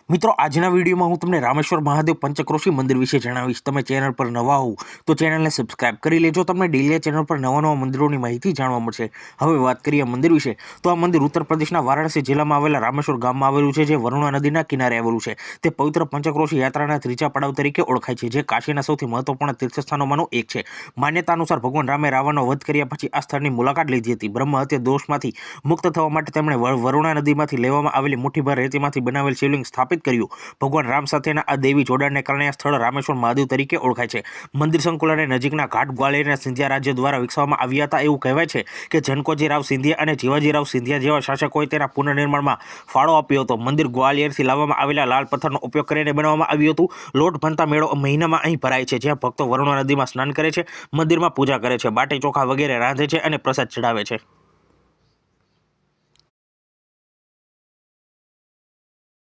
મિત્રો આજના વિડીયોમાં હું તમને રામેશ્વર મહાદેવ પંચક્રોશી મંદિર વિશે જણાવીશ। તમે ચેનલ પર નવા હો તો ચેનલને સબસ્ક્રાઇબ કરી લેજો। તમને ડેલી ચેનલ પર નવા મંદિરોની માહિતી જાણવા મળશે। હવે વાત કરીએ મંદિર વિશે તો આ મંદિર ઉત્તર પ્રદેશના વારાણસી જિલ્લામાં આવેલા રામેશ્વર ગામમાં આવેલું છે, જે વરુણા નદીના કિનારે આવેલું છે। તે પવિત્ર પંચક્રોશી યાત્રાના ત્રીજા પડાવ તરીકે ઓળખાય છે, જે કાશીના સૌથી મહત્વપૂર્ણ તીર્થસ્થાનોમાંનું એક છે। માન્યતા અનુસાર ભગવાન રામે રાવણનો વધ કર્યા પછી આ સ્થળની મુલાકાત લીધી હતી। બ્રહ્મ હત્યા દોષમાંથી મુક્ત થવા માટે તેમણે વરુણા નદીમાંથી લેવામાં આવેલી મુઠ્ઠીભર રેતીમાંથી બનાવેલ શિવલિંગ સ્થાપિત કર્યું। ભગવાન રામ સાથેના આ દેવી જોડાણને કારણે આ સ્થળ રામેશ્વર મહાદેવ તરીકે ઓળખાય છે। મંદિર સંકુલને નજીકના ઘાટ ગ્વાલિયરના સિંધિયા રાજ્ય દ્વારા વિકસાવવામાં આવ્યા હતા। એવું કહેવાય છે કે જનકોજી રાવ સિંધિયા અને જીવાજી રાવ સિંધિયા જેવા શાસકોએ તેના પુનર્નિર્માણમાં ફાળો આપ્યો હતો। મંદિર ગ્વાલિયરથી લાવવામાં આવેલા લાલ પથ્થરનો ઉપયોગ કરીને બનાવવામાં આવ્યું હતું। લોટ ભંતા મેળો મહિનામાં અહીં ભરાય છે, જ્યાં ભક્તો વરુણા નદીમાં સ્નાન કરે છે, મંદિરમાં પૂજા કરે છે, બાટી ચોખા વગેરે રાંધે છે અને પ્રસાદ ચડાવે છે।